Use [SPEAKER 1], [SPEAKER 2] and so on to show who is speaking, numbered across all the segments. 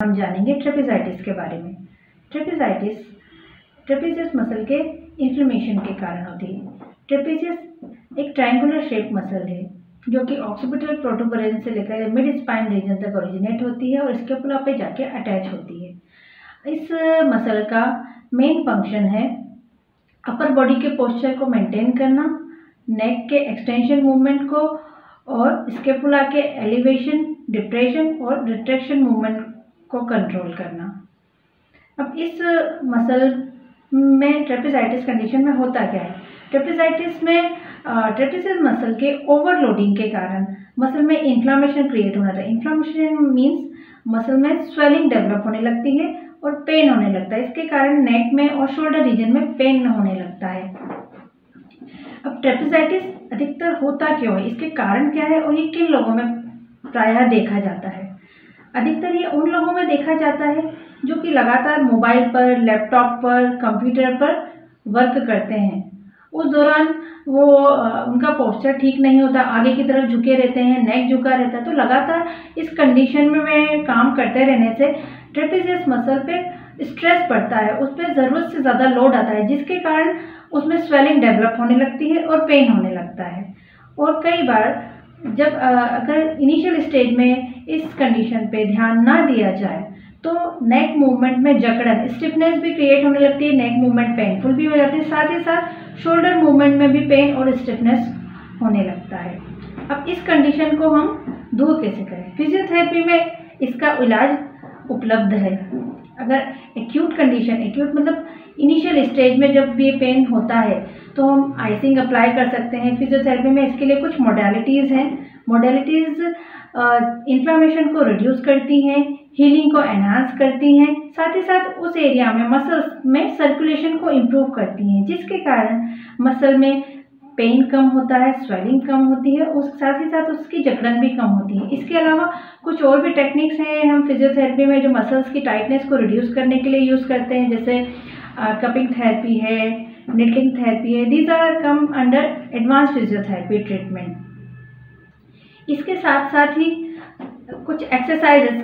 [SPEAKER 1] हम जानेंगे ट्रेपेजाइटिस के बारे में। ट्रेपेजियस मसल के इन्फ्लेमेशन के कारण होती है। ट्रेपेजियस एक ट्रायंगुलर शेप मसल है जो कि ऑक्सीपिटल प्रोटूबरेंस से लेकर मिड स्पाइन रीजन तक ओरिजिनेट होती है और स्कैपुला पे जाके अटैच होती है। इस मसल का मेन फंक्शन है अपर बॉडी के पोस्चर को मेंटेन करना, नेक के एक्सटेंशन मूवमेंट को और स्कैपुला के एलिवेशन, डिप्रेशन और रिट्रैक्शन मूवमेंट को कंट्रोल करना। अब इस मसल में ट्रेपेजाइटिस कंडीशन में होता क्या है? ट्रेपेजाइटिस में ट्रेपेजियस मसल के ओवरलोडिंग के कारण मसल में इन्फ्लामेशन क्रिएट होना था। इन्फ्लामेशन मीन्स मसल में स्वेलिंग डेवलप होने लगती है और पेन होने लगता है। इसके कारण नेक में और शोल्डर रीजन में पेन होने लगता है। अब ट्रेपेजाइटिस अधिकतर होता क्यों है, इसके कारण क्या है और ये किन लोगों में प्रायः देखा जाता है? अधिकतर ये उन लोगों में देखा जाता है जो कि लगातार मोबाइल पर, लैपटॉप पर, कंप्यूटर पर वर्क करते हैं। उस दौरान वो उनका पोस्चर ठीक नहीं होता, आगे की तरफ झुके रहते हैं, नेक झुका रहता है। तो लगातार इस कंडीशन में काम करते रहने से ट्रेपेजियस मसल पे स्ट्रेस पड़ता है, उस पर ज़रूरत से ज़्यादा लोड आता है, जिसके कारण उसमें स्वेलिंग डेवलप होने लगती है और पेन होने लगता है। और कई बार जब अगर इनिशियल स्टेज में इस कंडीशन पे ध्यान ना दिया जाए तो नेक मूवमेंट में जकड़न, स्टिफनेस भी क्रिएट होने लगती है, नेक मूवमेंट पेनफुल भी हो जाती है, साथ ही साथ शोल्डर मूवमेंट में भी पेन और स्टिफनेस होने लगता है। अब इस कंडीशन को हम दूर कैसे करें? फिजियोथेरेपी में इसका इलाज उपलब्ध है। अगर एक्यूट कंडीशन, एक्यूट मतलब इनिशियल स्टेज में जब ये पेन होता है तो हम आइसिंग अप्लाई कर सकते हैं। फिजियोथेरेपी में इसके लिए कुछ मोडालिटीज़ हैं। मोडालिटीज़ इन्फ्लामेशन को रिड्यूस करती हैं, हीलिंग को एनहांस करती हैं, साथ ही साथ उस एरिया में मसल्स में सर्कुलेशन को इम्प्रूव करती हैं, जिसके कारण मसल में पेन कम होता है, स्वेलिंग कम होती है, उस साथ ही साथ उसकी जकड़न भी कम होती है। इसके अलावा कुछ और भी टेक्निक्स हैं हम फिजियोथेरेपी में जो मसल्स की टाइटनेस को रिड्यूस करने के लिए यूज़ करते हैं, जैसे कपिंग थेरेपी है, निटिंग थेरेपी है। These are come under advance physiotherapy treatment. इसके साथ साथ ही कुछ एक्सरसाइजेस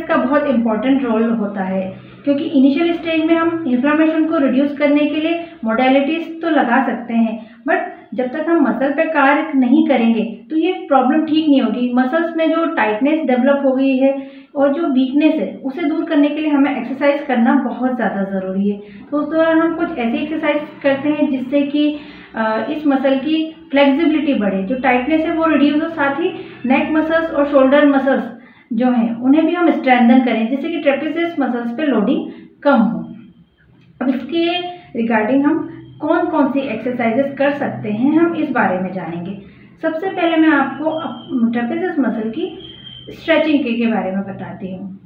[SPEAKER 1] का बहुत इम्पोर्टेंट रोल होता है, क्योंकि इनिशियल स्टेज में हम इन्फ्लामेशन को रिड्यूस करने के लिए मोडालिटीज़ तो लगा सकते हैं, बट जब तक हम मसल पे कार्य नहीं करेंगे तो ये प्रॉब्लम ठीक नहीं होगी। मसल्स में जो टाइटनेस डेवलप हो गई है और जो वीकनेस है उसे दूर करने के लिए हमें एक्सरसाइज करना बहुत ज़्यादा ज़रूरी है। तो उस दौरान हम कुछ ऐसी एक्सरसाइज करते हैं जिससे कि इस मसल की फ्लेक्सिबिलिटी बढ़े, जो टाइटनेस है वो रिड्यूस हो, साथ ही नेक मसल्स और शोल्डर मसल्स जो हैं उन्हें भी हम स्ट्रेंथन करें, जिससे कि ट्रेपेजियस मसल्स पे लोडिंग कम हो। अब इसके रिगार्डिंग हम कौन कौन सी एक्सरसाइजेस कर सकते हैं हम इस बारे में जानेंगे। सबसे पहले मैं आपको ट्रेपेजियस मसल की स्ट्रेचिंग के बारे में बताती हूँ।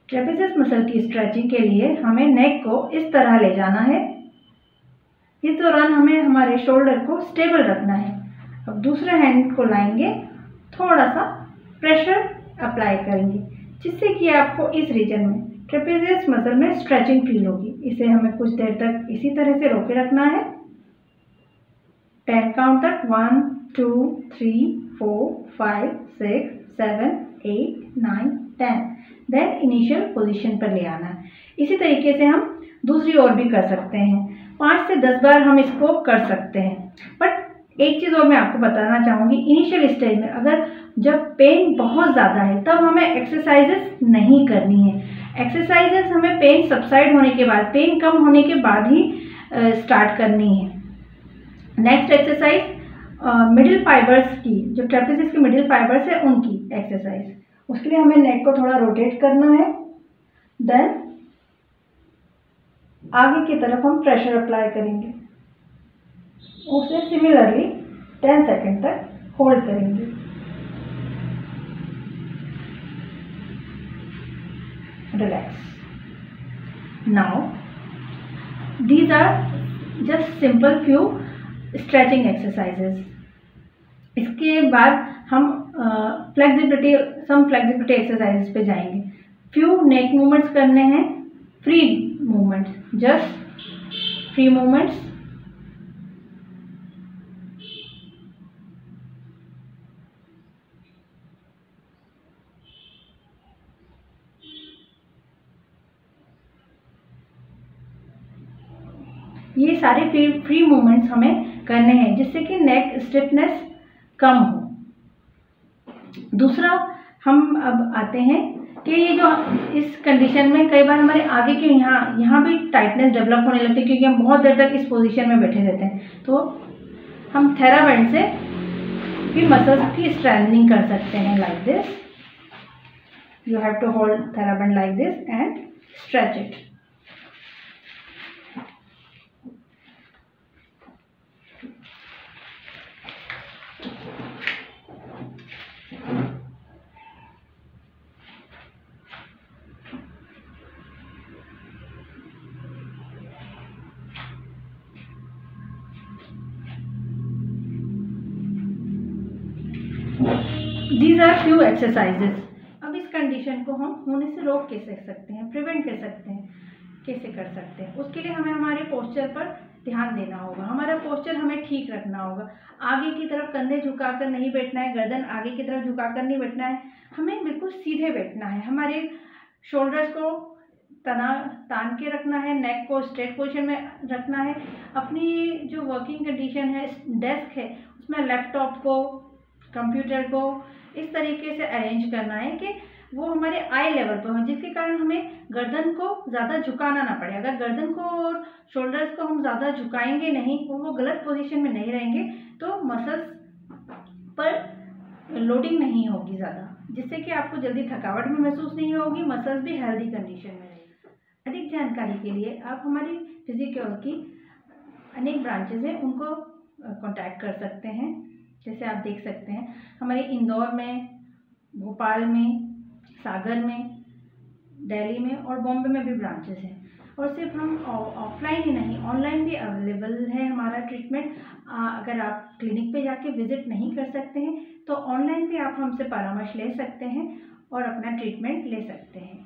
[SPEAKER 1] ट्रेपेजियस मसल की स्ट्रेचिंग के लिए हमें नेक को इस तरह ले जाना है। इस दौरान हमें हमारे शोल्डर को स्टेबल रखना है। अब दूसरे हैंड को लाएंगे, थोड़ा सा प्रेशर अप्लाई करेंगे, जिससे कि आपको इस रीजन में ट्रेपेजियस मसल में स्ट्रेचिंग फील होगी। इसे हमें कुछ देर तक इसी तरह से रोके रखना है, 10 काउंट तक, 1 2 3 4 5 6 7 8 9 10। देन इनिशियल पोजीशन पर ले आना है। इसी तरीके से हम दूसरी ओर भी कर सकते हैं। 5 से 10 बार हम इसको कर सकते हैं। बट एक चीज़ और मैं आपको बताना चाहूँगी, इनिशियल स्टेज में अगर जब पेन बहुत ज़्यादा है तब हमें एक्सरसाइजेस नहीं करनी है। एक्सरसाइजेस हमें पेन सबसाइड होने के बाद, पेन कम होने के बाद ही स्टार्ट करनी है। नेक्स्ट एक्सरसाइज मिडिल फाइबर्स की, जो ट्रेपेजियस की मिडिल फाइबर्स है उनकी एक्सरसाइज। उसके लिए हमें नेक को थोड़ा रोटेट करना है। देन आगे की तरफ हम प्रेशर अप्लाई करेंगे, उसे सिमिलरली 10 सेकेंड तक होल्ड करेंगे। Relax. Now these are just simple few stretching exercises. इसके बाद हम फ्लेक्सिबिलिटी एक्सरसाइजेस पे जाएंगे। फ्यू नेक मूवमेंट्स करने हैं, free movements, just free movements. ये सारे फ्री मूवमेंट्स हमें करने हैं जिससे कि नेक स्टिफनेस कम हो। दूसरा, हम अब आते हैं कि ये जो इस कंडीशन में कई बार हमारे आगे के यहाँ भी टाइटनेस डेवलप होने लगती है क्योंकि हम बहुत देर तक इस पोजीशन में बैठे रहते हैं। तो हम थेराबैंड से भी मसल्स की स्ट्रेंथनिंग कर सकते हैं like this. You have to hold theraband like this and stretch it. These are few exercises। अब इस कंडीशन को हम होने से रोक कैसे सकते हैं, प्रिवेंट कर सकते हैं, कैसे कर सकते हैं? उसके लिए हमें हमारे पोस्चर पर ध्यान देना होगा। हमारा पोस्चर हमें ठीक रखना होगा। आगे की तरफ कंधे झुकाकर नहीं बैठना है, गर्दन आगे की तरफ झुकाकर नहीं बैठना है, हमें बिल्कुल सीधे बैठना है। हमारे शोल्डर्स को तान के रखना है, नेक को स्ट्रेट पोजीशन में रखना है। अपनी जो वर्किंग कंडीशन है, डेस्क है, उसमें लैपटॉप को, कंप्यूटर को इस तरीके से अरेंज करना है कि वो हमारे आई लेवल पर हो, जिसके कारण हमें गर्दन को ज़्यादा झुकाना ना पड़े। अगर गर्दन को और शोल्डर्स को हम ज़्यादा झुकाएंगे नहीं, वो गलत पोजीशन में नहीं रहेंगे, तो मसल्स पर लोडिंग नहीं होगी ज़्यादा, जिससे कि आपको जल्दी थकावट भी महसूस नहीं होगी, मसल्स भी हेल्दी कंडीशन में रहेगी। अधिक जानकारी के लिए आप हमारी फिजिक्योर की अनेक ब्रांचेज हैं, उनको कॉन्टैक्ट कर सकते हैं। जैसे आप देख सकते हैं हमारे इंदौर में, भोपाल में, सागर में, दिल्ली में और बॉम्बे में भी ब्रांचेस हैं। और सिर्फ हम ऑफलाइन ही नहीं, ऑनलाइन भी अवेलेबल है हमारा ट्रीटमेंट। अगर आप क्लिनिक पे जाके विजिट नहीं कर सकते हैं तो ऑनलाइन भी आप हमसे परामर्श ले सकते हैं और अपना ट्रीटमेंट ले सकते हैं।